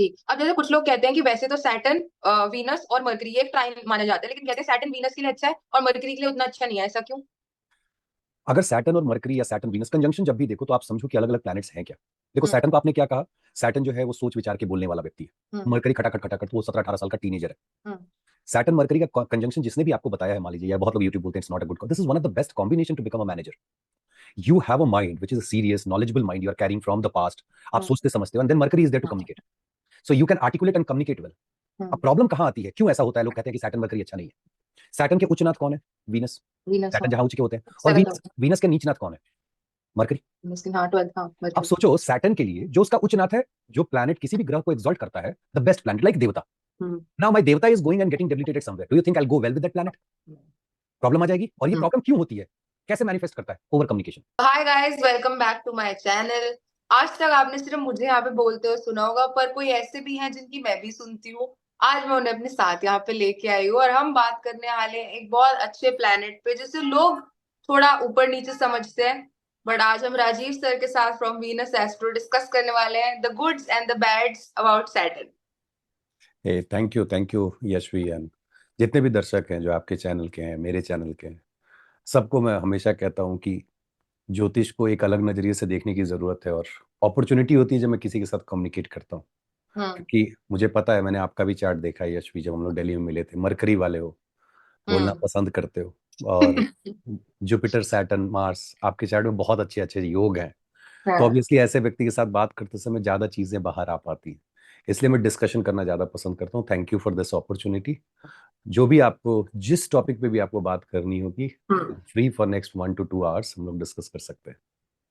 ठीक। अब जैसे कुछ लोग कहते हैं कि वैसे तो सैटर्न, वीनस और मरकरी ये एक ट्राइन माना जाता है, लेकिन कहते हैं सैटर्न वीनस के लिए अच्छा है और मरकरी के लिए उतना अच्छा नहीं है, ऐसा क्यों? अगर सैटर्न और मरकरी या सैटर्न वीनस कंजंक्शन जब भी देखो तो आप समझो कि अलग अलग प्लैनेट्स हैं क्या। देखो हम्म। सैटर्न को आपने क्या कहा, सैटर्न जो है वो सोच विचार के बोलने वाला व्यक्ति है। हम्म। मरकरी खटाखट खटाखट, वो 17-18 साल का टीनेजर है। हम्म। सैटर्न मरकरी का कंजंक्शन जिसने भी आपको बताया है, मान लीजिए, या बहुत लोग यूट्यूब बोलते हैं it's not a good, this is one of the best combination to become a manager. You have a mind which is a serious knowledgeable mind you are carrying from the past. आप हम्म। सोचते समझते हो, and then Mercury is there to hmm. Communicate, so you can articulate and communicate well. अब हम्म। Problem कहां आती है, क्यों ऐसा होता है लोग कहते हैं कि सैटर्न मरकरी अच्छा नहीं है। सैटर्न के उच्च नाथ कौन है? वीनस। वीनस, सैटर्न हाँ। जहां उच्च के होते हैं, और सरल वीनस वीनस के नीच नाथ कौन है? मरकरी। मुस्किन, हाँ, 12, हाँ, अब मरकरी। सोचो सैटर्न के लिए जो उसका उच्च नाथ है, जो प्लैनेट किसी भी ग्रह को एक्सॉल्ट करता है, the best planet like devta. Hmm. Now my devta is going and getting debilitated somewhere, do you think I will go well with that planet? Problem आ जाएगी। और ये हम्म। प्रॉब्लम क्यों होती है, कैसे मैनिफेस्ट करता है? Over communication. Hi guys, welcome back to my channel. आज तक आपने सिर्फ मुझे यहाँ पे बोलते हुए सुना होगा, पर कोई ऐसे भी हैं जिनकी मैं भी सुनती हूँ। आज मैं उन्हें अपने साथ यहाँ पे लेके आई हूँ और हम बात करने वाले हैं एक बहुत अच्छे प्लेनेट पे, जिसे लोग थोड़ा ऊपर नीचे समझते हैं। बट आज हम राजीव सर के साथ फ्रॉम वीनस एस्ट्रो डिस्कस करने वाले हैं the goods and the bads about Saturn. Thank you Yashvi, and जितने भी दर्शक हैं जो आपके चैनल के हैं, मेरे चैनल के हैं, सबको मैं हमेशा कहता हूँ कि ज्योतिष को एक अलग नजरिए से देखने की जरूरत है। और अपॉर्चुनिटी होती है जब मैं किसी के साथ कम्युनिकेट करता हूँ, हम्म। क्योंकि मुझे पता है, मैंने आपका भी चार्ट देखा है यशवी, जब हम लोग दिल्ली में मिले थे, मरकरी वाले हो, बोलना हम्म। पसंद करते हो। और जुपिटर सैटर्न मार्स आपके चार्ट में बहुत अच्छे अच्छे योग हैं। तो हाँ। ऑब्वियसली ऐसे व्यक्ति के साथ बात करते समय ज्यादा चीजें बाहर आ पाती हैं, इसलिए मैं डिस्कशन करना ज्यादा पसंद करता हूँ। Thank you for this opportunity. जो भी आपको, जिस टॉपिक पे भी आपको बात करनी होगी, hmm. Free for next 1 to 2 hours हम लोग डिस्कस कर सकते हैं।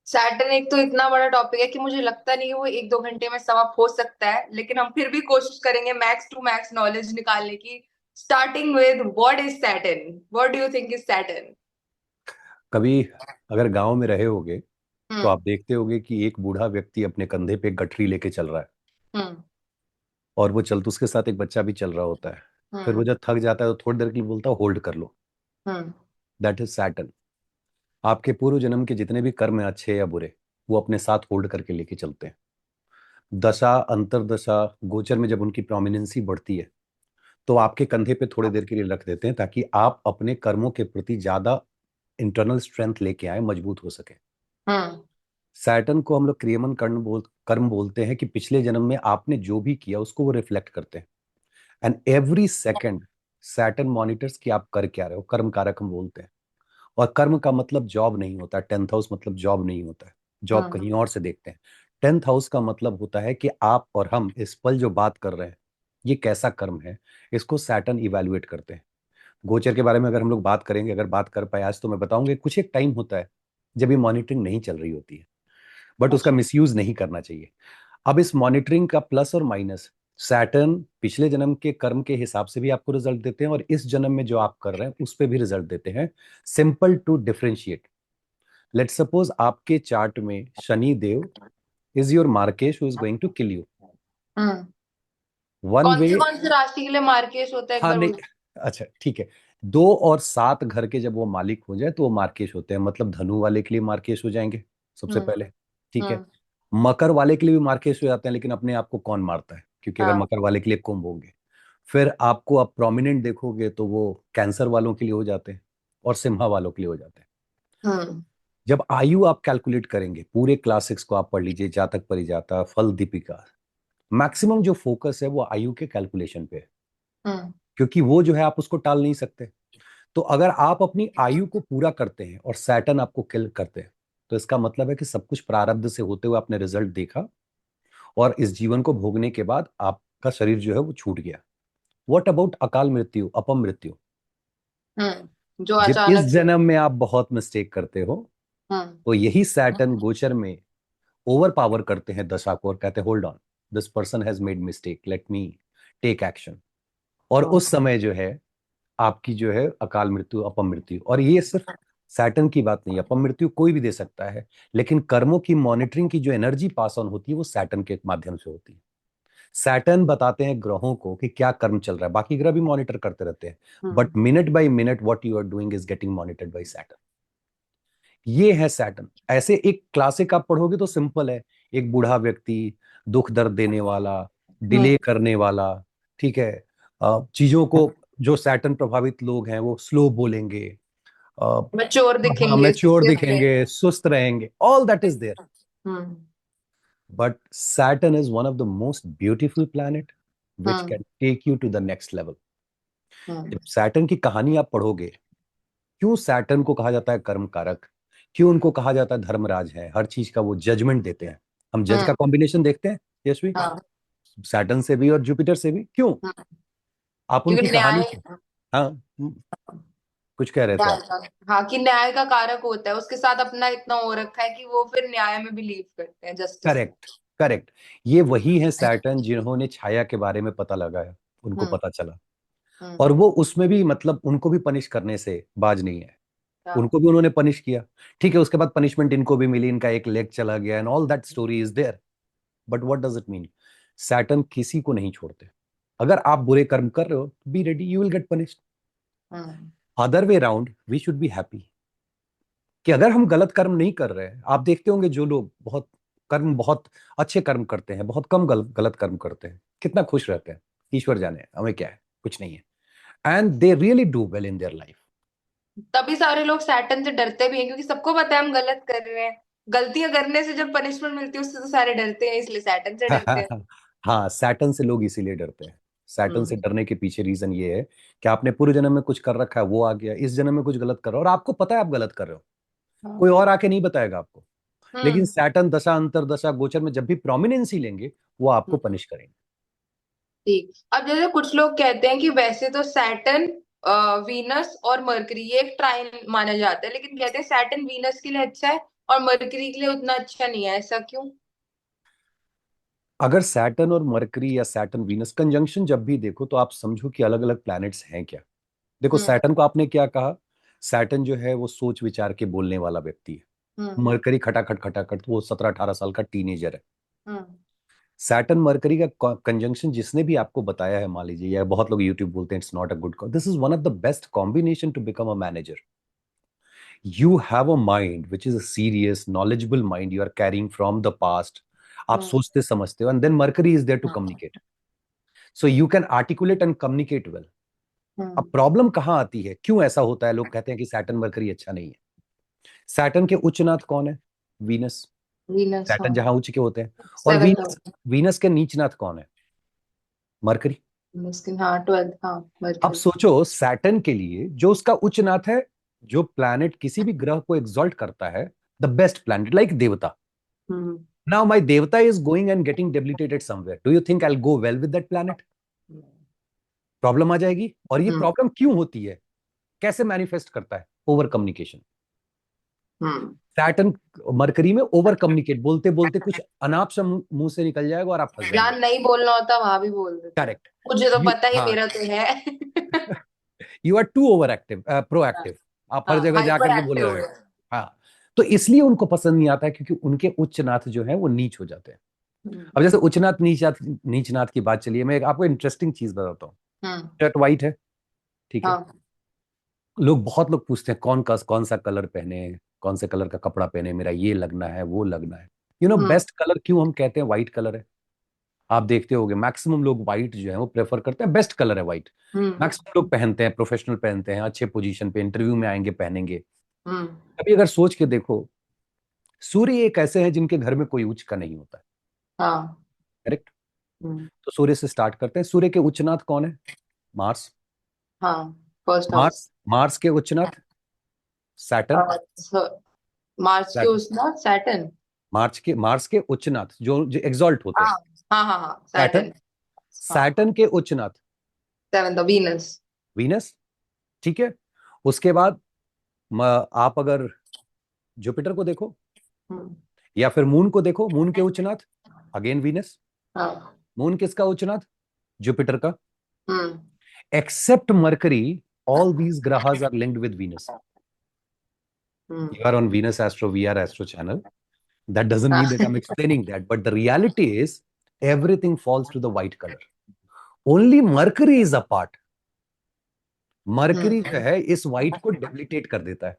सैटर्न एक तो इतना बड़ा टॉपिक है कि मुझे लगता नहीं है वो एक दो घंटे में समाप्त हो सकता है, लेकिन हम फिर भी कोशिश करेंगे मैक्स टू मैक्स नॉलेज निकालने की। Starting with what is Saturn, what do you think is Saturn? कभी अगर गांव में रहे होगे तो हम्म। आप देखते होगे कि एक बूढ़ा व्यक्ति अपने कंधे पे एक गठरी लेके चल रहा है, हम्म। और वो चलते उसके साथ एक बच्चा भी चल रहा होता है। फिर वो हम्म। जब थक जाता है तो थोड़ी देर के लिए बोलता है होल्ड कर लो। हम्म। That is Saturn. आपके पूर्व जन्म के जितने भी कर्म हैं, अच्छे या बुरे, वो अपने साथ होल्ड करके लेके चलते हैं। दशा, अंतरदशा, गोचर में जब उनकी प्रोमिनेंसी बढ़ती है, तो आपके कंधे पे थोड़ी देर के लिए रख देते हैं, ताकि आप अपने कर्मों के प्रति ज्यादा इंटरनल स्ट्रेंथ लेके आए, मजबूत हो सके। हम्म। सैटर्न को हम लोग क्रियमन कर्म बोलते हैं, कि पिछले जन्म में आपने जो भी किया उसको वो रिफ्लेक्ट करते हैं। And every second Saturn monitors कि आप कर क्या रहे हो, कर्म कारक हम बोलते हैं। और कर्म का मतलब जॉब नहीं होता, 10th हाउस मतलब जॉब नहीं होता है, जॉब हम्म। कहीं और से देखते हैं। 10th हाउस का मतलब होता है कि आप और हम इस पल जो बात कर रहे हैं, ये कैसा कर्म है, इसको सैटर्न इवेल्युएट करते हैं। गोचर के बारे में अगर हम लोग बात करेंगे, अगर बात कर पाए आज, तो मैं बताऊंगा कुछ एक टाइम होता है जब ये मॉनिटरिंग नहीं चल रही होती है, बट उसका अच्छा। मिसयूज नहीं करना चाहिए। अब इस मॉनिटरिंग का प्लस और माइनस, सैटर्न पिछले जन्म के कर्म के हिसाब से भी आपको रिजल्ट देते हैं, और इस जन्म में जो आप कर रहे हैं उस पे भी रिजल्ट देते हैं। Simple to differentiate, let suppose आपके चार्ट में Shani Dev is your markesh who is going to kill you. Hmm. One way. कौन से राशि के लिए मार्केश होता है, एक हाँ बार नहीं, बोल। अच्छा ठीक है। 2 और 7 घर के जब वो मालिक हो जाए तो वो मार्केश होते हैं, मतलब धनु वाले के लिए मार्केश हो जाएंगे सबसे हम्म। पहले। ठीक है। हम्म। मकर वाले के लिए भी मार्केश हो जाते हैं, लेकिन अपने आप को कौन मारता है, क्योंकि अगर हाँ। मकर वाले के लिए कुंभ होंगे। फिर आपको आप प्रोमिनेंट देखोगे तो वो कैंसर वालों के लिए हो जाते हैं, और सिम्हा वालों के लिए हो जाते हैं। हम्म। जब आयु आप कैलकुलेट करेंगे, पूरे क्लासिक्स को आप पढ़ लीजिए, जातक परिजाता, फल दीपिका, मैक्सिमम जो फोकस है वो आयु के कैलकुलेशन पे है, हम्म। क्योंकि वो जो है आप उसको टाल नहीं सकते। तो अगर आप अपनी आयु को पूरा करते हैं और सैटर्न आपको किल करते हैं, तो इसका मतलब है कि सब कुछ प्रारब्ध से होते हुए आपने रिजल्ट देखा, और इस जीवन को भोगने के बाद आपका शरीर जो है वो छूट गया। व्हाट अबाउट अकाल मृत्यु, अपम मृत्यु? जो जब इस अचानक से। जन्म में आप बहुत मिस्टेक करते हो, हम्म। तो यही सैटर्न गोचर में ओवर पावर करते हैं दशा को, और कहते हैं hold on, this person has made mistake, let me take action. और हम्म। उस समय जो है आपकी जो है अकाल मृत्यु, अपम मृत्यु। और ये सिर्फ सैटर्न की बात नहीं है, अपम मृत्यु कोई भी दे सकता है, लेकिन कर्मों की मॉनिटरिंग की जो एनर्जी पास ऑन होती है वो सैटर्न के माध्यम से होती है। सैटर्न बताते हैं ग्रहों को कि क्या कर्म चल रहा है, बाकी ग्रह भी मॉनिटर करते रहते हैं, hmm. But minute by minute what you are doing is getting monitored by Saturn. ये है सैटर्न। ऐसे एक क्लासिक आप पढ़ोगे तो सिंपल है, एक बूढ़ा व्यक्ति, दुख दर्द देने वाला, हम्म। डिले करने वाला, ठीक है। चीजों को, जो सैटर्न प्रभावित लोग हैं वो स्लो बोलेंगे, मैच्योर हाँ दिखेंगे, मैच्योर स्थिर दिखेंगे, रहेंगे। सुस्त रहेंगे, all that is there. Hmm. But Saturn is one of the most beautiful planet which hmm. Can take you to the next level. Hmm. जब सैटर्न की कहानी आप पढ़ोगे, क्यों सैटर्न को कहा जाता है कर्म कारक, क्यों उनको कहा जाता है धर्मराज है, हर चीज का वो जजमेंट देते हैं। हम जज हम्म। का कॉम्बिनेशन देखते हैं यशवी, हाँ। सैटर्न से भी और जुपिटर से भी, क्यों? हम्म। आप क्योंकि उनकी कहानी, न्याय, हाँ, कुछ कह रहे थे न्याय आप? का, हाँ, कि न्याय का कारक होता है, उसके साथ अपना इतना हो रखा है कि वो फिर न्याय में बिलीव करते हैं, जस्टिस में। Correct, correct. ये वही है सैटर्न जिन्होंने छाया के बारे में पता लगाया, उनको हम्म। पता चला। हम्म। और वो उसमें भी मतलब उनको भी पनिश करने से बाज नहीं है, हाँ। उनको भी उन्होंने पनिश किया। ठीक है, उसके बाद पनिशमेंट इनको भी मिली, इनका एक लेग चला गया and all that story is there. But what does it mean? Saturn किसी को नहीं छोड़ते। अगर आप बुरे कर्म कर रहे हो, be ready, you will get punished. Hmm. Other way round, we should be happy कि अगर हम गलत कर्म नहीं कर रहे हैं। आप देखते होंगे जो लोग बहुत अच्छे कर्म करते हैं, बहुत कम गलत कर्म करते हैं, कितना खुश रहते हैं। ईश्वर जाने, हमें क्या है, कुछ नहीं है। And they really do well in their life. तभी सारे लोग सैटर्न से डरते भी हैं, क्योंकि सबको पता है हम गलत कर रहे हैं। गलतियां करने से जब पनिशमेंट मिलती है उससे तो सारे डरते हैं, इसलिए सैटर्न से डरते हैं। हाँ, सैटर्न से लोग इसीलिए डरते हैं। सैटर्न से हम्म। डरने के पीछे रीजन ये है कि आपने पूर्व जन्म में कुछ कर रखा है, वो आ गया, इस जन्म में कुछ गलत कर रहा हो और आपको पता है आप गलत कर रहे हो, हाँ। कोई और आके नहीं बताएगा आपको। लेकिन हम्म। सैटर्न दशा अंतरदशा गोचर में जब भी प्रोमिनेंस ही लेंगे, वो आपको हम्म। पनिश करेंगे। ठीक। अब जैसे कुछ लोग कहते हैं कि वैसे तो सैटर्न, वीनस और मरकरी ये एक ट्राइन माना जाता है, लेकिन कहते हैं सैटर्न वीनस के लिए अच्छा है और मरकरी के लिए उतना अच्छा नहीं है, ऐसा क्यों? अगर सैटर्न और मरकरी या सैटर्न वीनस कंजंक्शन जब भी देखो, तो आप समझो कि अलग अलग प्लैनेट्स हैं क्या। देखो, हम्म। सैटर्न को आपने क्या कहा? सैटर्न जो है वो सोच विचार के बोलने वाला व्यक्ति है। हम्म। मरकरी खटाखट खटाखट, वो 17-18 साल का टीनेजर है। हम्म। सैटर्न मरकरी का कंजंक्शन जिसने भी आपको बताया है, मान लीजिए, या बहुत लोग यूट्यूब बोलते हैं it's not a good, this is one of the best combination to become a manager. You have a mind which is a serious knowledgeable mind you are carrying from the past. आप हम्म। सोचते समझते हो, and then Mercury is there to communicate, so you can articulate and communicate well. अब हम्म। Problem कहाँ आती है, क्यों ऐसा होता है, लोग कहते हैं कि सैटर्न मरकरी अच्छा नहीं है। सैटर्न के उच्च नाथ कौन है? वीनस। वीनस, सैटर्न हाँ। जहां उच्च के होते हैं। और सेवेंथ वीनस, हाउस। वीनस के नीच नाथ कौन है? मरकरी। मुस्किन, हाँ, ट्वेल्थ, हाँ, अब मरकरी। सोचो, सैटर्न के लिए जो उसका उच्च नाथ है, जो प्लैनेट किसी भी ग्रह को एग्जॉल्ट करता है, the best planet like devta. Hmm. Now my devta is going and getting debilitated somewhere, do you think I will go well with that planet? Problem आ जाएगी। और ये हम्म। प्रॉब्लम क्यों होती है, कैसे मैनिफेस्ट करता है? Over communication. Hmm. Saturn Mercury में ओवर कम्युनिकेट, बोलते बोलते कुछ अनाप से मुंह से निकल जाएगा और आप फंस जहाँ जाएंगे। नहीं बोलना होता वहां भी बोल देते हैं। करेक्ट। मुझे तो यू, पता ही, हाँ, मेरा तो है। You are too over active, proactive. आप हर हाँ, जगह हाइपर जाकर के बोले एक्टिव हो रहे हो। गया। हाँ, तो इसलिए उनको पसंद नहीं आता है, क्योंकि उनके उच्च नाथ जो है वो नीच हो जाते हैं। हम्म। अब जैसे उच्चनाथ नीचनाथ, नीचनाथ की बात चलिए, मैं आपको इंटरेस्टिंग चीज बताता हूँ। हम्म। शर्ट वाइट है, ठीक है। हाँ। बहुत लोग पूछते हैं कौन सा कलर पहने, कौन से कलर का कपड़ा पहने, मेरा ये लगना है वो लगना है। हम्म। बेस्ट कलर क्यों हम कहते हैं व्हाइट कलर है? आप देखते होंगे मैक्सिमम लोग व्हाइट जो है वो प्रेफर करते हैं, बेस्ट कलर है व्हाइट। हम्म। मैक्सिमम लोग पहनते हैं, प्रोफेशनल पहनते हैं, अच्छे पोजीशन पे इंटरव्यू में आएंगे पहनेंगे। हम्म। अभी अगर सोच के देखो, सूर्य एक ऐसे हैं जिनके घर में कोई उच्च का नहीं होता है। हाँ। करेक्ट। हम्म। तो सूर्य से स्टार्ट करते हैं। सूर्य के उच्चनाथ कौन है? मार्स। हाँ, फर्स्ट हाउस। मार्स, मार्स के उच्चनाथ सैटर्न। मार्च के सैटर्न, उसना सैटर्न। मार्स के उच्चनाथ जो जो एग्जॉल्ट होते हाँ, हैं, हाँ, हाँ, हाँ, सैटर्न। सैटर्न। हाँ। सैटर्न के उच्चनाथ सेवेंथ वीनस। वीनस, ठीक है। उसके बाद आप अगर जुपिटर को देखो, हम्म। या फिर मून को देखो, मून के उच्चनाथ अगेन वीनस। हाँ। मून किसका उच्चनाथ? जुपिटर का। Hmm. Except Mercury, all these grahas are linked with Venus. Hmm. You are on Venus Astro VR Astro channel. That doesn't हाँ। mean that I'm explaining that, but the reality is everything falls to the white color. Only Mercury is apart. Mercury जो हम्म। है इस white को debilitate कर देता है.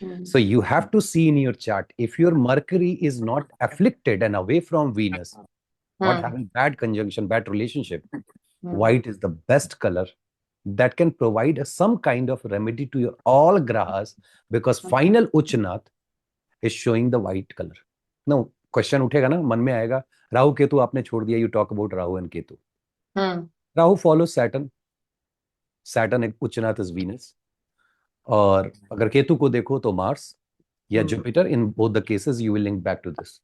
हम्म। So you have to see in your chart, if your Mercury is not afflicted and away from Venus, not hmm having bad conjunction, bad relationship. Hmm White is the best color that can provide some kind of remedy to your all grahas, because final Uchnath is showing the white color. Now, question उठेगा ना, मन में आएगा, राहु केतु आपने छोड़ दिया, you talk about Rahu and Ketu. Hmm Rahu follow Saturn, Saturn एक उच्चनाथ is Venus, और अगर केतु को देखो तो मार्स या Jupiter. In both the cases you will link back to this.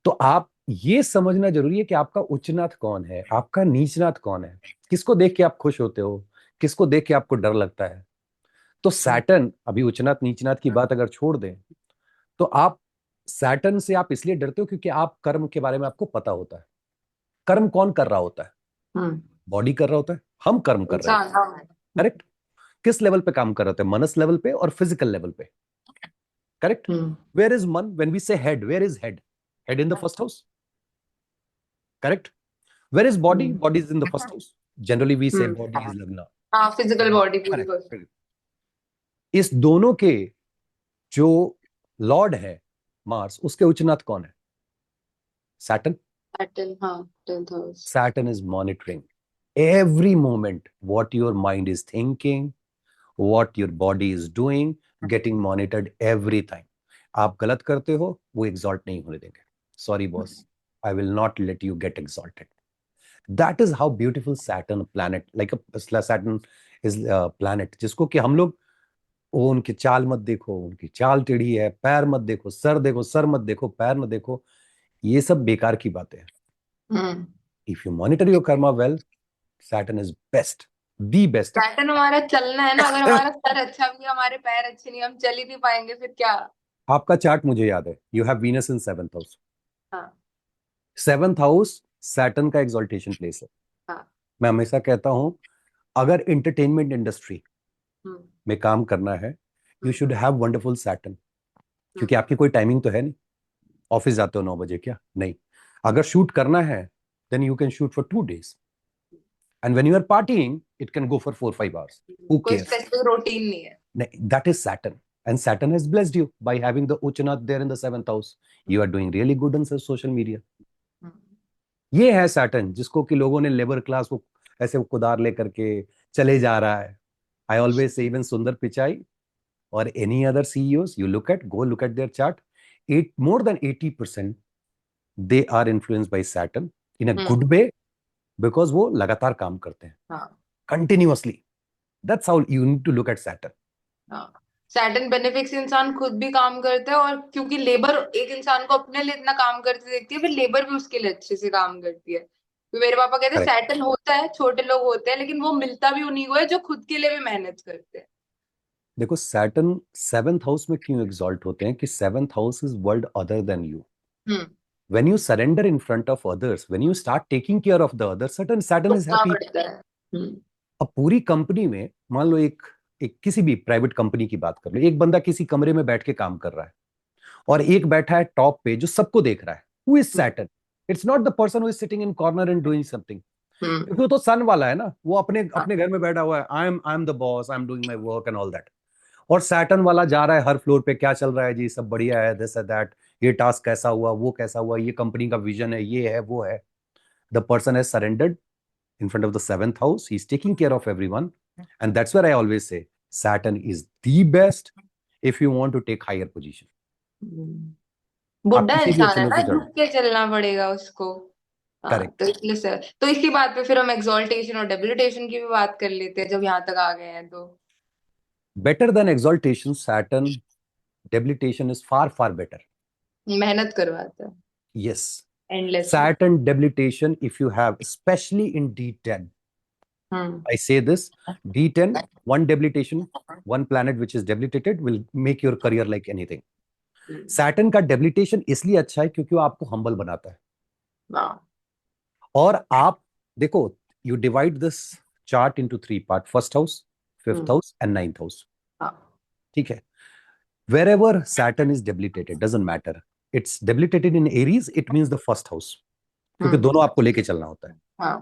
तो आप ये समझना जरूरी है कि आपका उच्चनाथ कौन है, आपका नीचनाथ कौन है, किसको देख के आप खुश होते हो, किसको देख के आपको डर लगता है. तो सैटर्न, अभी उच्चनाथ नीचनाथ की बात अगर छोड़ दें, तो आप सैटर्न से आप इसलिए डरते हो क्योंकि आप कर्म के बारे में आपको पता होता है. कर्म कौन कर रहा होता है? हम्म बॉडी कर रहा होता है, हम कर्म कर रहे इंसान, हैं. हाँ। करेक्ट. किस लेवल पे काम कर रहे होते हैं? मनस लेवल पे और फिजिकल लेवल पे. Correct. Where is man? When we say head, where is head? Head in the first house. Correct. Where is body? Body is in the first house. Generally we say body is lagna. हाँ, physical body पूरी correct. इस दोनों के जो Lord है Mars, उसके उच्चनाथ कौन है? सैटर्न. सैटर्न, हाँ, 10th house. Saturn is monitoring every moment what your mind is thinking, what your body is doing, getting monitored every time. आप गलत करते हो, वो exalt नहीं होने देंगे. Sorry boss, I will not let you get exalted. That is how beautiful Saturn planet, like a Saturn is a planet, जिसको कि हम लोग, वो उनकी चाल मत देखो, उनकी चाल टेढ़ी है, पैर मत देखो, सर देखो, सर मत देखो, पैर मत देखो, ये सब बेकार की बातें हैं. If you monitor your karma well, Saturn is best, the best. Saturn हमारा चलना है ना, अगर हमारा सर अच्छा भी है, हमारे पैर अच्छे नहीं, हम चल ही नहीं पाएंगे, फिर क्या? आपका चार्ट मुझे याद है, you have Venus in 7th house. हाँ 7th हाउस सैटर्न का एक्सॉल्टेशन प्लेस है. हाँ। मैं हमेशा कहता हूं, अगर एंटरटेनमेंट इंडस्ट्री में काम करना है, you should have wonderful Saturn. क्योंकि आपकी कोई टाइमिंग तो है नहीं, ऑफिस जाते हो 9 बजे क्या? नहीं. अगर शूट करना है, then you can shoot for 2 days. And when you are partying, it can go for 4-5 hours. Who कोई cares? स्पेसिफिक रूटीन नहीं है। That is Saturn. And Saturn has blessed you by having the Uchanath there in the 7th house. You are doing really good on social media. ये है Saturn, जिसको कि लोगों ने labour class को ऐसे कुदार लेकर के चले जा रहा है. I always say, even Sundar Pichai or any other CEOs, go look at their chart. More than 80% they are influenced by Saturn in a good way, because वो लगातार काम करते हैं, continuously. That's how you need to look at Saturn. Saturn benefits, इंसान खुद भी काम करता है, और क्योंकि लेबर एक इंसान को अपने लिए इतना काम करते देखती है, फिर लेबर भी उसके लिए अच्छे से काम करती है. तो मेरे पापा कहते हैं सैटर्न होता है, छोटे लोग होते हैं, लेकिन वो मिलता भी उन्हीं को है जो खुद के लिए भी मेहनत करते हैं. देखो सैटर्न 7th हाउस में क्यों एग्जॉल्ट होते हैं कि 7th house is world other than you. When you surrender in front of others, when you start taking care of the others, Saturn is happy. अब पूरी कंपनी में मान लो एक किसी भी प्राइवेट कंपनी की बात कर लो, एक बंदा किसी कमरे में बैठ के काम कर रहा है, और एक बैठा है टॉप पे जो सबको देख रहा है. Who is Saturn? It's not the person who is sitting in corner and doing something. क्योंकि वो तो सन वाला है ना, वो अपने घर में बैठा हुआ है. I am the boss, I am doing my work and all that. और सैटर्न वाला जा रहा है हर फ्लोर पे, क्या चल रहा है जी, सब बढ़िया है, दिस है दैट, ये टास्क कैसा हुआ, वो कैसा हुआ, ये कंपनी का विजन है, ये है, वो है. The person has surrendered in front of the 7th house. He's taking care of everyone. And that's where I always say Saturn is the best if you want to take higher position. बुढ़ा इंसान है ना, झुक के चलना पड़ेगा उसको. Correct. तो इसलिए सर, तो इसी बात पे फिर हम एक्सॉल्टेशन और डेबिलिटेशन की भी बात कर लेते हैं, जब यहाँ तक आ गए हैं तो. Better than exaltation, Saturn debilitation is far far better. मेहनत करवाता है. Yes. Endless. Saturn debilitation, if you have, especially in D10. I say this, D10, one debilitation, one planet which is debilitated will make your career like anything. Saturn का debilitation इसलिए अच्छा है क्योंकि वो आपको humble बनाता है. और आप देखो, you divide this chart into 3 parts: first house, 5th house and 9th house. ठीक है. Wherever Saturn is debilitated, doesn't matter. It's debilitated in Aries, it means the first house. क्योंकि दोनों आपको लेके चलना होता है.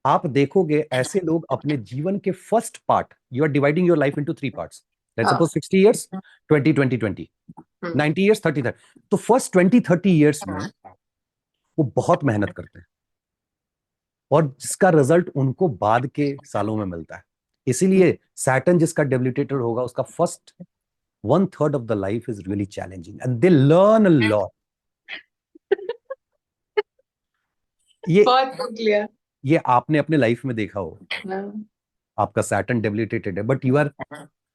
आप देखोगे ऐसे लोग अपने जीवन के first part, you are dividing your life into 3 parts. Let's suppose 60 years, 20 20 20, 90 years, 30 30. तो फर्स्ट 20 30 years में वो बहुत मेहनत करते हैं और जिसका रिजल्ट उनको बाद के सालों में मिलता है। इसीलिए सैटर्न जिसका डेबिलिटेटेड होगा उसका first 1/3 of the life is really challenging and they learn a lot. ये बहुत क्लियर। ये आपने अपने लाइफ में देखा हो, आपका सैटर्न डेबिलिटेटेड है, but you are,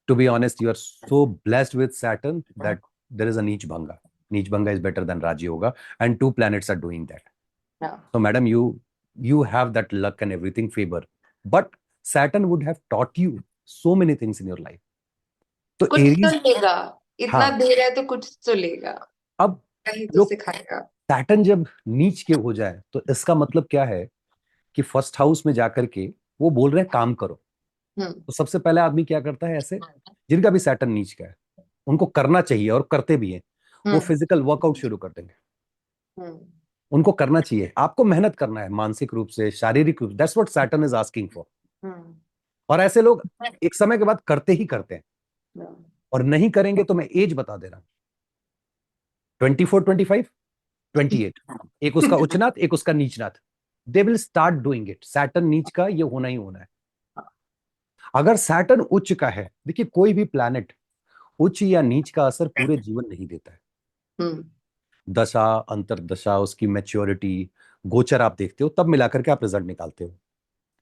to be honest, you are so blessed with Saturn that there is a neech bhanga. Neech bhanga is better than raj yoga and two planets are doing that. So madam, you have that luck and everything favor, but Saturn would have taught you so many things in your life. तो कुछ तो Aries, लेगा, इतना हाँ, दे रहा है तो कुछ तो लेगा, अब कहीं तो लोग सिखाएगा। सैटर्न जब नीच के हो जाए तो इसका मतलब क्या है कि फर्स्ट हाउस में जाकर के वो बोल रहे हैं काम करो. हम्म। तो सबसे पहले आदमी क्या करता है, ऐसे जिनका भी सैटर्न नीच का है उनको करना चाहिए और करते भी हैं, वो हम्म। फिजिकल वर्कआउट शुरू कर देंगे. हम्म। उनको करना चाहिए, आपको मेहनत करना है मानसिक रूप से, शारीरिक रूप से. That's what Saturn is asking for. Hmm. और ऐसे लोग एक समय के बाद करते ही करते हैं, हम्म। और नहीं करेंगे तो मैं एज बता दे रहा हूँ, 24, 25, 28. एक उसका उच्चनाथ, एक उसका नीचनाथ. They will start doing it. Saturn नीच का ये होना ही होना है. अगर सैटर्न उच्च का है, देखिए कोई भी प्लैनेट उच्च या नीच का असर पूरे जीवन नहीं देता है. हम्म। दशा, अंतरदशा, उसकी मैच्योरिटी, गोचर आप देखते हो, तब मिलाकर के आप रिजल्ट निकालते हो.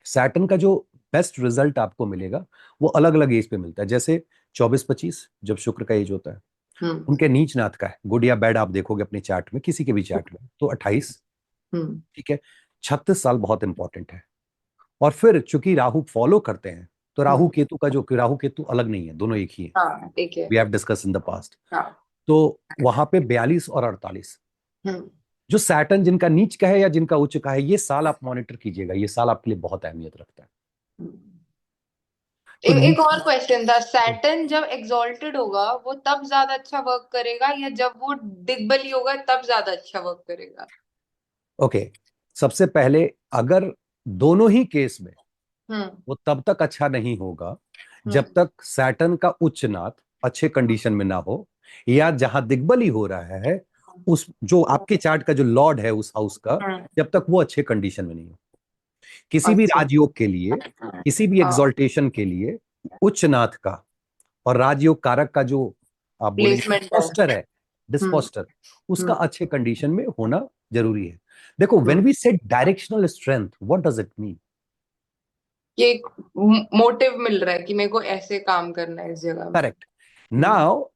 सैटर्न का जो बेस्ट रिजल्ट आपको मिलेगा वो अलग अलग एज पे मिलता है. जैसे 24-25 जब शुक्र का एज होता है, हम्म। उनके नीच नाथ का है, गुड या बैड आप देखोगे अपने चार्ट में, किसी के भी चार्ट में, तो 28. हम्म। ठीक है, 36 साल बहुत इंपॉर्टेंट है. और फिर चूंकि राहु फॉलो करते हैं, तो राहु हम्म। केतु का जो, राहु केतु अलग नहीं है, दोनों एक ही है. हाँ ठीक है। We have discuss in the past. हाँ। तो वहां पे 42 और 48, हम्म। जो सैटर्न जिनका नीच का है या जिनका उच्च का है, ये साल आप मॉनिटर कीजिएगा, ये साल आपके लिए बहुत अहमियत रखता है. तो एक नीच, और क्वेश्चन था, सैटर्न जब एग्जॉल्टेड होगा वो तब ज्यादा अच्छा वर्क करेगा या जब वो दिग्बली होगा तब ज्यादा अच्छा वर्क करेगा? ओके, सबसे पहले, अगर दोनों ही केस में हम्म। वो तब तक अच्छा नहीं होगा जब हम्म। तक सैटर्न का उच्च नाथ अच्छे कंडीशन में ना हो, या जहां दिग्बली हो रहा है उस जो आपके चार्ट का जो लॉर्ड है उस हाउस का, हम्म। जब तक वो अच्छे कंडीशन में नहीं हो. किसी भी अच्छा। राजयोग के लिए, किसी भी हाँ। एग्जॉल्टेशन के लिए, उच्च नाथ का और राजयोग कारक का जो आप बोलेंगे प्लेसमेंट है। डिस्पोस्टर है, हम्म। डिस्पोस्टर, उसका हम्म। अच्छे कंडीशन में होना जरूरी है. देखो, when hmm. We said directional strength, what does it mean? ये एक मोटिव मिल रहा है कि मेरे को ऐसे काम करना है इस जगह में। Correct. Hmm. Now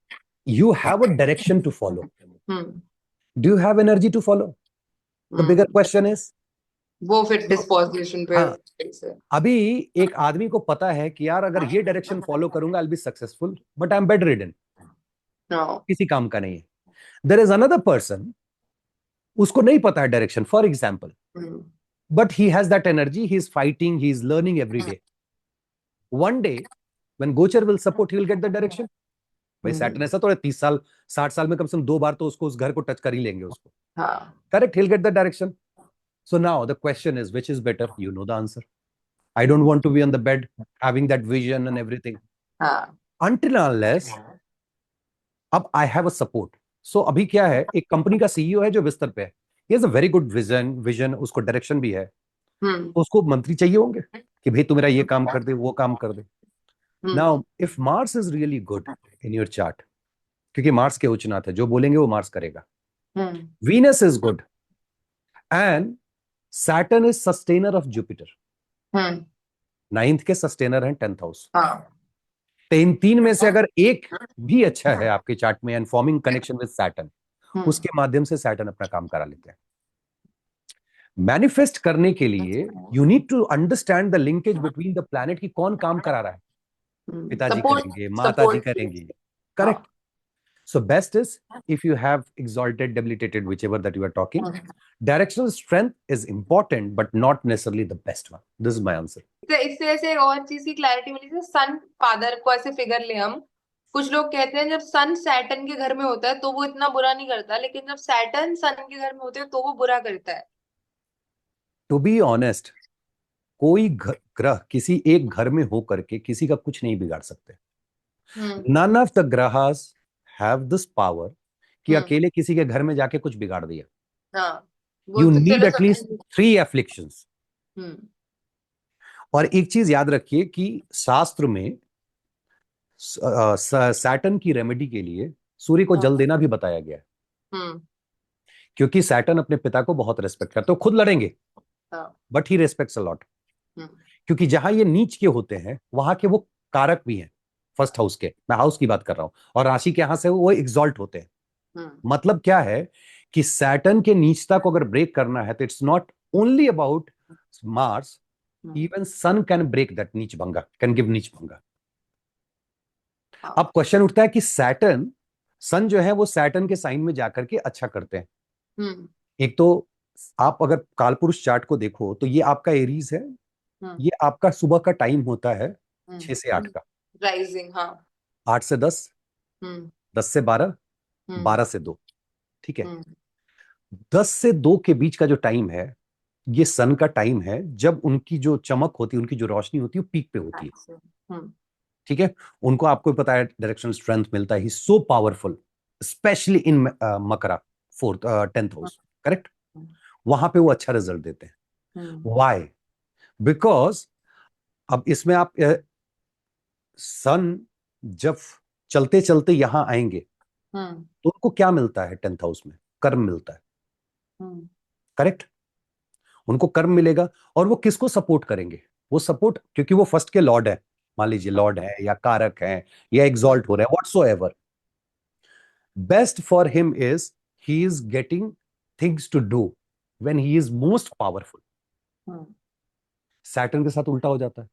you have a direction to follow. Hmm. Do you have energy to follow? The bigger hmm. question is. वो फिर So, डिस्पोजिशन पे हाँ, से। अभी एक आदमी को पता है कि यार अगर ये डायरेक्शन फॉलो करूंगा I be successful, but I am bedridden, हाँ। किसी काम का नहीं है. देर इज अनदर पर्सन, उसको नहीं पता है direction, for example, hmm. But he has that energy, he is fighting, he is learning every day. One day when गोचर will support, he will get the direction. भाई Saturn हम्म। ऐसा थोड़ा 30 साल, 60 साल में कम से कम 2 बार तो उसको उस घर को टच कर ही लेंगे उसको. हाँ। Correct, he'll get the direction. So now the question is, which is better? You know the answer. I don't want to be on the bed having that vision and everything. हाँ। Until and unless अब I have a support. So अभी क्या है, एक company का CEO है जो बिस्तर पे है. He has a very good vision, उसको डायरेक्शन भी है. हम्म। तो उसको मंत्री चाहिए होंगे कि भाई तू मेरा ये काम कर दे, वो काम कर दे. हम्म। Now if Mars is really good in your chart, क्योंकि मार्स के उच्चनाथ है, जो बोलेंगे वो मार्स करेगा. हम्म। Venus is good and Saturn is sustainer of Jupiter. Hmm. Ninth के सस्टेनर हैं 10th हाउस. हाँ। तो इन तीन में से अगर एक भी अच्छा है आपके चार्ट में and forming connection with Saturn, hmm. उसके माध्यम से सैटर्न अपना काम करा लेते हैं. मैनिफेस्ट करने के लिए you need to understand the linkage between the planet की कौन काम करा रहा है. पिताजी सपोर्ट। करेंगे, माताजी सपोर्ट। करेंगे. हाँ। Correct. So best is if you have exalted, debilitated, whichever that you are talking, directional strength is important, but not necessarily the best one. This is my answer. इससे ऐसे एक और चीज की क्लैरिटी मिली, जैसे सन फादर को ऐसे फिगर ले हम, कुछ लोग कहते हैं जब सन सैटर्न के घर में होता है तो वो इतना बुरा नहीं करता, लेकिन जब सैटर्न सन के घर में होते हैं तो वो बुरा करता है। To be honest, कोई ग्रह किसी एक घर में हो करके किसी का कुछ नहीं बिगाड़ सकते. हम्म। None of the grahas have this power कि हम्म। अकेले किसी के घर में जाके कुछ बिगाड़ दिया. हाँ। वो यू तो नीड चलो एटलीस्ट 3 एफ्लिक्शंस। हम्म। और एक चीज याद रखिए कि शास्त्र में सैटर्न की रेमेडी के लिए सूर्य को हाँ। जल देना भी बताया गया है, हम्म। क्योंकि सैटर्न अपने पिता को बहुत रेस्पेक्ट करते हैं, खुद लड़ेंगे हाँ। But he respects a lot. Hmm. क्योंकि जहां ये नीच के होते हैं वहां के वो कारक भी हैं, फर्स्ट हाउस के, मैं हाउस की बात कर रहा हूं, और राशि के यहां से वो एग्जॉल्ट होते हैं। हम्म। मतलब क्या है कि सैटर्न के नीचता को अगर ब्रेक करना है तो it's not only about Mars, hmm. Even sun can break that neech bhanga, can give नीच भंगा। हाँ। अब क्वेश्चन उठता है कि सैटर्न, सन जो है वो सैटर्न के साइन में जाकर के अच्छा करते हैं। हम्म। एक तो आप अगर कालपुरुष चार्ट को देखो तो ये आपका एरीज है, हम्म। ये आपका सुबह का टाइम होता है 6 से 8 हम्म। का, राइजिंग, हाँ। 8 से 10, हम्म। 10 से 12, हम्म। 12 से 2, ठीक है। हम्म। 10 से 2 के बीच का जो टाइम है, ये सन का टाइम है जब उनकी जो चमक होती है, उनकी जो रोशनी होती है वो पीक पे होती है, अच्छा। हम्म। ठीक है। उनको आपको भी पता है डायरेक्शनल स्ट्रेंथ मिलता है, ही सो पावरफुल, स्पेशली इन मकरा, 10th हाउस, करेक्ट। हम्म। वहां पे वो अच्छा रिजल्ट देते हैं। हम्म। वाई? बिकॉज अब इसमें आप सन जब चलते चलते यहां आएंगे हम्म। तो उनको क्या मिलता है 10th हाउस में? कर्म मिलता है, हम्म। करेक्ट। उनको कर्म मिलेगा, और वो किसको सपोर्ट करेंगे? वो सपोर्ट, क्योंकि वो फर्स्ट के लॉर्ड है, मान लीजिए लॉर्ड है या कारक है या एग्जॉल्ट हो रहे हैं, whatsoever, best for him is he is getting things to do when he is most powerful. Hmm. Saturn के साथ उल्टा हो जाता है।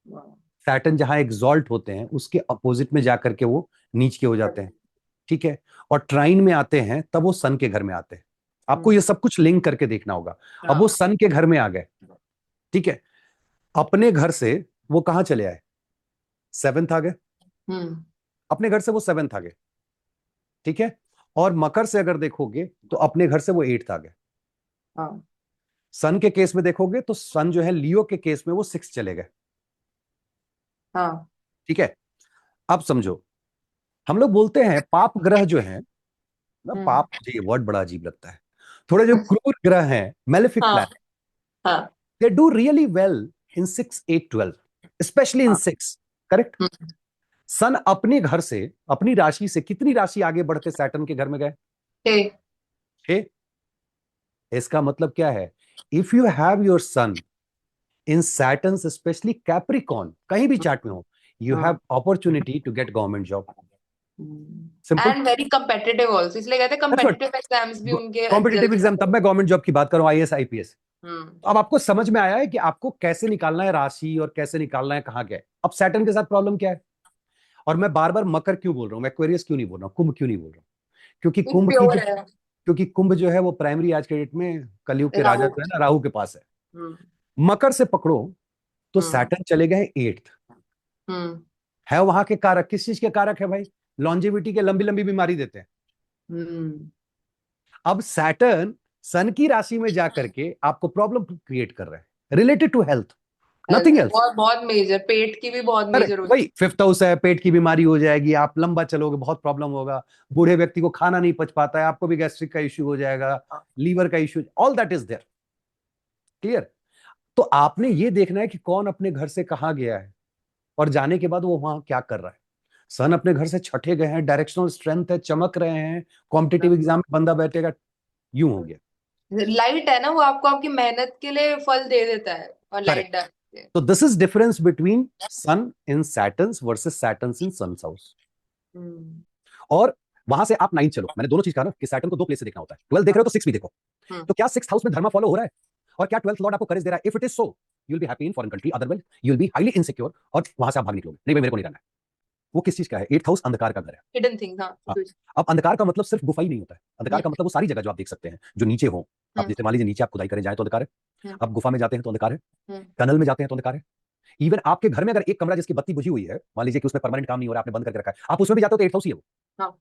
वाह। सैटर्न जहां एग्जॉल्ट होते हैं उसके अपोजिट में जाकर के वो नीच के हो जाते हैं, ठीक है। और ट्राइन में आते हैं तब वो सन के घर में आते हैं। आपको हम्म। ये सब कुछ लिंक करके देखना होगा। अब वो हाँ। सन के घर में आ गए, ठीक है। अपने घर से वो कहां चले आए? 7th आ गए। हम्म। अपने घर से वो 7th आ गए, ठीक है। और मकर से अगर देखोगे तो अपने घर से वो 8th आ गए। हाँ। सन के केस में देखोगे तो सन जो है लियो के केस में वो 6 चले गए, हाँ। ठीक है। अब समझो, हम लोग बोलते हैं पाप ग्रह जो है ना, हम्म। पाप, मुझे ये वर्ड बड़ा अजीब लगता है, थोड़े जो क्रूर ग्रह हैं, मेलेफिक हाँ। प्लैनेट, हाँ। They do really well in 6, 8, 12, specially in हाँ। 6, करेक्ट। हम्म। सन अपने घर से, अपनी राशि से कितनी राशि आगे बढ़ते सैटर्न के घर में गए? ठीक। 6। इसका मतलब क्या है? If you have your sun in Saturn, specially Capricorn, कहीं भी चार्ट में हो, यू हैव हाँ। Opportunity to get government job. Simple. And very competitive also, इसलिए कहते हैं दैट्स व्हाट, कम्पिटिटिव एग्जाम्स भी उनके कॉम्पिटिटिव जल्दी एग्जाम, तब मैं गवर्नमेंट जॉब की बात करूं, आईएएस आईपीएस। हम्म। तो अब आपको समझ में आया है कि आपको कैसे निकालना है राशि और कैसे निकालना है कहां क्या है। अब सैटर्न के साथ प्रॉब्लम क्या है? और मैं बार बार मकर क्यों बोल रहा हूं, मैं एक्वेरियस क्यों नहीं बोल रहा हूं, कुंभ क्यों नहीं बोल रहा हूं? क्योंकि कुंभ की जो, प्योर है। क्योंकि कुंभ जो है वो प्राइमरी आज के डेट में कलयुग के राजा राहु। जो है ना, राहु के पास है। हम्म। मकर से पकड़ो तो हम्म। सैटर्न चले गए 8th, हम्म। है वहां के कारक, किस चीज के कारक है भाई? लॉन्जेविटी के, लंबी लंबी बीमारी देते हैं। हम्म। अब सैटर्न सन की राशि में जाकर के आपको प्रॉब्लम क्रिएट कर रहे हैं related to health, health nothing की एल्स। बहुत बहुत मेजर, पेट की भी बहुत अरे मेजर होती वही 5th हाउस है, पेट की बीमारी हो जाएगी, आप लंबा चलोगे बहुत प्रॉब्लम होगा, बूढ़े व्यक्ति को खाना नहीं पच पाता है, आपको भी गैस्ट्रिक का इश्यू हो जाएगा, है। लीवर का issue, all that is there, clear. तो आपने ये देखना है कि कौन अपने घर से कहां गया है, और जाने के बाद वो वहां क्या कर रहा है। सन अपने घर से छठे गए हैं, डायरेक्शनल स्ट्रेंथ है, चमक रहे हैं, कॉम्पिटिटिव एग्जाम में बंदा बैठेगा, यूं हो गया। लाइट है ना वो, आपको आपकी मेहनत के लिए फल दे देता है, और लाइट करेक्ट। डाल के। तो this is difference between sun in Saturn's versus Saturn's in sun's house. Hmm. और वहां से आप 9 चलो, मैंने दोनों चीज कहा ना कि सैटर्न को 2 प्लेस से देखना होता है, 12 देख रहे हो तो 6 भी देखो। हम्म। तो क्या 6th हाउस में धर्मा फॉलो हो रहा है? और क्या 12th लॉर्ड आपको करेज दे रहा है? If it is so, you will be happy in foreign country, otherwise you will be highly insecure, और वहां से आप भाग निकलोगे, नहीं भाई मेरे को नहीं रहना है। वो किस चीज का है? 8th हाउस अंधकार का घर है। हिडन थिंग, हाँ हाँ। कुछ। अब अंधकार का मतलब सिर्फ गुफा ही नहीं होता है, अंधकार का हम्म। मतलब वो सारी जगह जो आप देख सकते हैं जो नीचे हो। आप हम्म। जैसे मान लीजिए नीचे आप खुदाई करें जाए तो अंधकार है, हम्म। आप गुफा में जाते हैं तो अंधकार है, हम्म। टनल में जाते हैं तो अंधकार है, इवन आपके घर में अगर एक कमरा जिसकी बत्ती बुझी हुई है, मान लीजिए कि उसमें परमानेंट काम नहीं हो रहा है, आपने बंद करके रखा है, आप उसमें भी जाते हो तो 8th हाउस ही है वो। हाँ।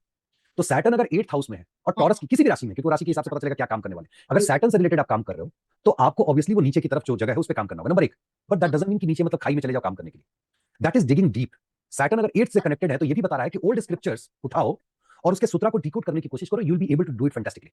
तो सैटर्न अगर 8th हाउस में है, और हाँ। टॉरस की किसी भी राशि में, क्योंकि राशि के हिसाब से पता चलेगा क्या काम करने वाले, अगर सैटर्न से रिलेटेड आप काम कर रहे हो तो आपको ऑब्वियसली वो नीचे की तरफ जो जगह है उस पर काम करना होगा, number 1। But that doesn't mean कि नीचे मतलब खाई में चले जाओ काम करने के लिए, that is digging deep. Saturn अगर 8th से कनेक्टेड है तो ये भी बता रहा है कि ओल्ड स्क्रिप्चर्स उठाओ और उसके सूत्रा को डिकोड करने की कोशिश करो, you will be able to do it fantastically.